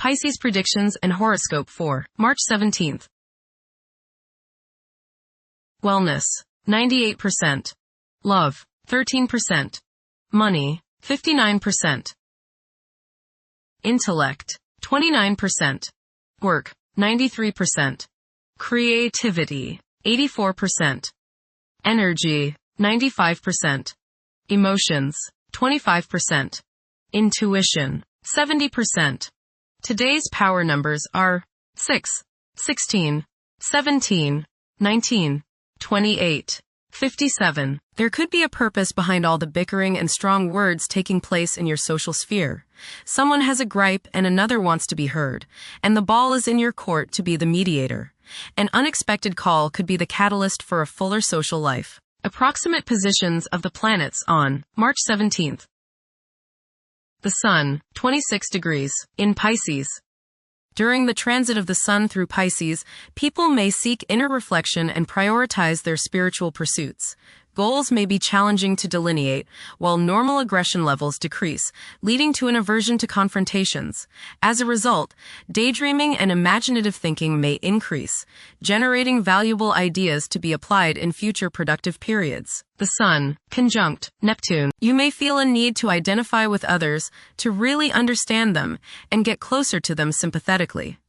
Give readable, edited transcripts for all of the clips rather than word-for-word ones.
Pisces predictions and horoscope for March 17th. Wellness, 98%. Love, 13%. Money, 59%. Intellect, 29%. Work, 93%. Creativity, 84%. Energy, 95%. Emotions, 25%. Intuition, 70%. Today's power numbers are 6, 16, 17, 19, 28, 57. There could be a purpose behind all the bickering and strong words taking place in your social sphere. Someone has a gripe and another wants to be heard, and the ball is in your court to be the mediator. An unexpected call could be the catalyst for a fuller social life. Approximate positions of the planets on March 17th. The Sun, 26 degrees, in Pisces. During the transit of the Sun through Pisces, people may seek inner reflection and prioritize their spiritual pursuits. Goals may be challenging to delineate, while normal aggression levels decrease, leading to an aversion to confrontations. As a result, daydreaming and imaginative thinking may increase, generating valuable ideas to be applied in future productive periods. The Sun, conjunct Neptune. You may feel a need to identify with others, to really understand them, and get closer to them sympathetically.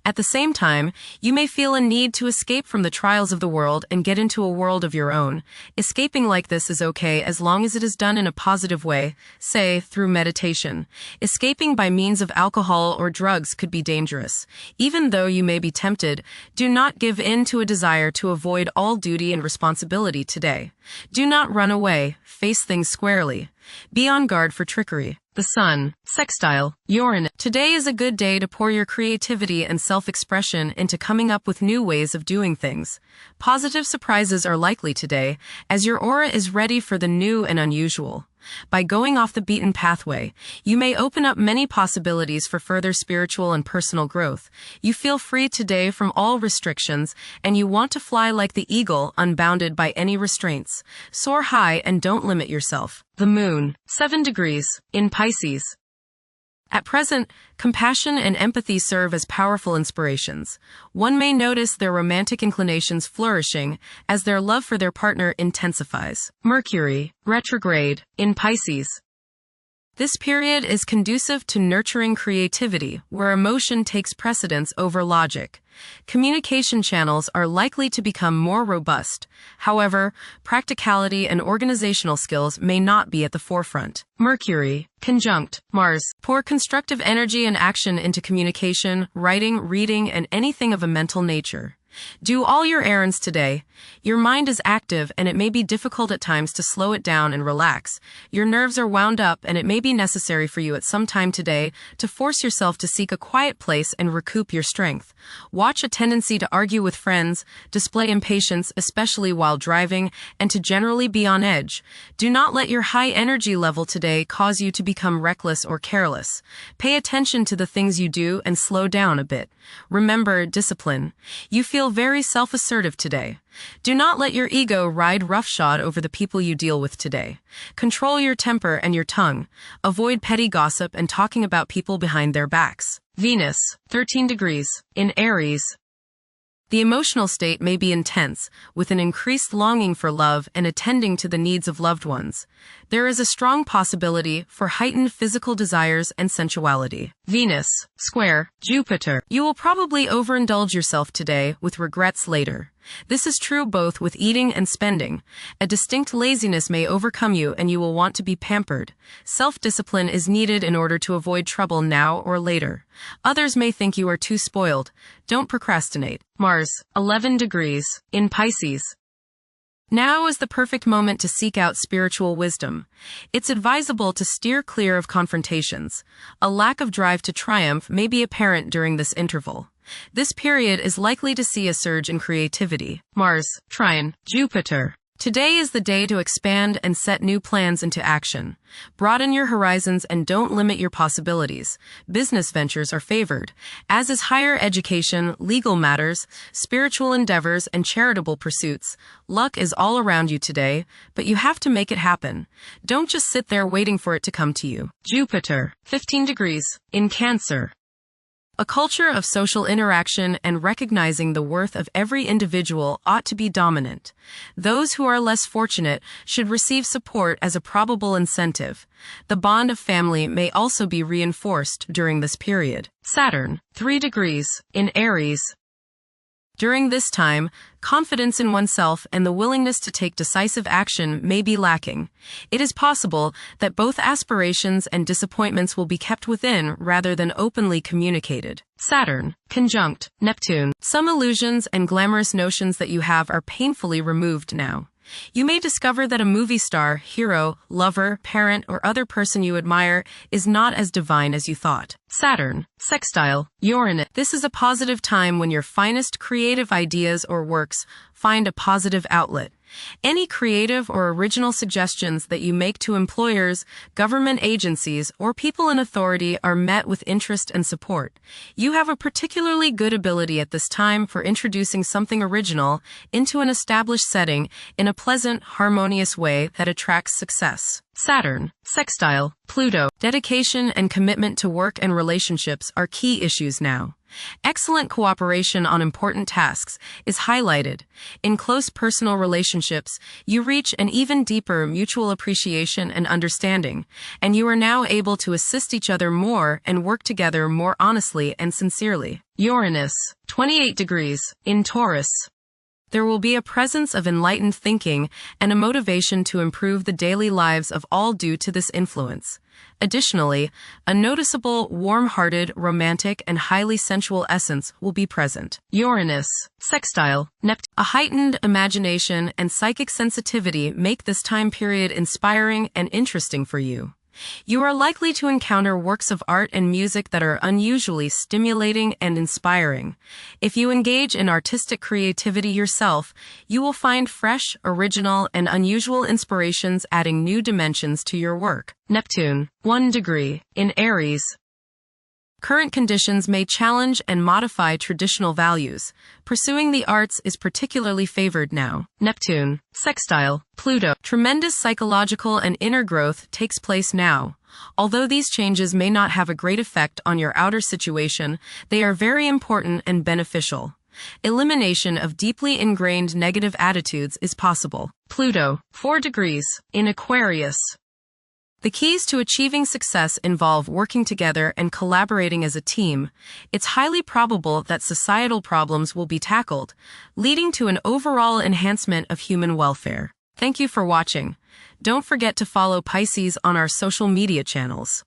At the same time, you may feel a need to escape from the trials of the world and get into a world of your own. Escaping like this is okay as long as it is done in a positive way, say, through meditation. Escaping by means of alcohol or drugs could be dangerous. Even though you may be tempted, do not give in to a desire to avoid all duty and responsibility today. Do not run away, face things squarely. Be on guard for trickery. The Sun, sextile Uranus. Today is a good day to pour your creativity and self-expression into coming up with new ways of doing things. Positive surprises are likely today, as your aura is ready for the new and unusual. By going off the beaten pathway, you may open up many possibilities for further spiritual and personal growth. You feel free today from all restrictions, and you want to fly like the eagle, unbounded by any restraints. Soar high and don't limit yourself. The Moon, 7 degrees, in Pisces. At present, compassion and empathy serve as powerful inspirations. One may notice their romantic inclinations flourishing as their love for their partner intensifies. Mercury, retrograde, in Pisces. This period is conducive to nurturing creativity, where emotion takes precedence over logic. Communication channels are likely to become more robust. However, practicality and organizational skills may not be at the forefront. Mercury, conjunct Mars. Pour constructive energy and action into communication, writing, reading, and anything of a mental nature. Do all your errands today. Your mind is active and it may be difficult at times to slow it down and relax. Your nerves are wound up and it may be necessary for you at some time today to force yourself to seek a quiet place and recoup your strength. Watch a tendency to argue with friends, display impatience, especially while driving, and to generally be on edge. Do not let your high energy level today cause you to become reckless or careless. Pay attention to the things you do and slow down a bit. Remember discipline. You feel very self-assertive today. Do not let your ego ride roughshod over the people you deal with today. Control your temper and your tongue. Avoid petty gossip and talking about people behind their backs. Venus, 13 degrees, in Aries. The emotional state may be intense, with an increased longing for love and attending to the needs of loved ones. There is a strong possibility for heightened physical desires and sensuality. Venus, square Jupiter. You will probably overindulge yourself today with regrets later. This is true both with eating and spending. A distinct laziness may overcome you and you will want to be pampered. Self-discipline is needed in order to avoid trouble now or later. Others may think you are too spoiled. Don't procrastinate. Mars, 11 degrees, in Pisces. Now is the perfect moment to seek out spiritual wisdom. It's advisable to steer clear of confrontations. A lack of drive to triumph may be apparent during this interval. This period is likely to see a surge in creativity. Mars, trine Jupiter. Today is the day to expand and set new plans into action. Broaden your horizons and don't limit your possibilities. Business ventures are favored, as is higher education, legal matters, spiritual endeavors, and charitable pursuits. Luck is all around you today, but you have to make it happen. Don't just sit there waiting for it to come to you. Jupiter, 15 degrees, in Cancer. A culture of social interaction and recognizing the worth of every individual ought to be dominant. Those who are less fortunate should receive support as a probable incentive. The bond of family may also be reinforced during this period. Saturn, 3 degrees, in Aries. During this time, confidence in oneself and the willingness to take decisive action may be lacking. It is possible that both aspirations and disappointments will be kept within rather than openly communicated. Saturn, conjunct Neptune. Some illusions and glamorous notions that you have are painfully removed now. You may discover that a movie star, hero, lover, parent, or other person you admire is not as divine as you thought. Saturn, sextile Uranus. This is a positive time when your finest creative ideas or works find a positive outlet. Any creative or original suggestions that you make to employers, government agencies, or people in authority are met with interest and support. You have a particularly good ability at this time for introducing something original into an established setting in a pleasant, harmonious way that attracts success. Saturn, sextile Pluto. Dedication and commitment to work and relationships are key issues now. Excellent cooperation on important tasks is highlighted. In close personal relationships, you reach an even deeper mutual appreciation and understanding, and you are now able to assist each other more and work together more honestly and sincerely. Uranus, 28 degrees, in Taurus. There will be a presence of enlightened thinking and a motivation to improve the daily lives of all due to this influence. Additionally, a noticeable, warm-hearted, romantic, and highly sensual essence will be present. Uranus, sextile Neptune. A heightened imagination and psychic sensitivity make this time period inspiring and interesting for you. You are likely to encounter works of art and music that are unusually stimulating and inspiring. If you engage in artistic creativity yourself, you will find fresh, original, and unusual inspirations adding new dimensions to your work. Neptune, 1 degree, in Aries. Current conditions may challenge and modify traditional values. Pursuing the arts is particularly favored now. Neptune, sextile Pluto. Tremendous psychological and inner growth takes place now. Although these changes may not have a great effect on your outer situation, they are very important and beneficial. Elimination of deeply ingrained negative attitudes is possible. Pluto, 4 degrees, in Aquarius. The keys to achieving success involve working together and collaborating as a team. It's highly probable that societal problems will be tackled, leading to an overall enhancement of human welfare. Thank you for watching. Don't forget to follow Pisces on our social media channels.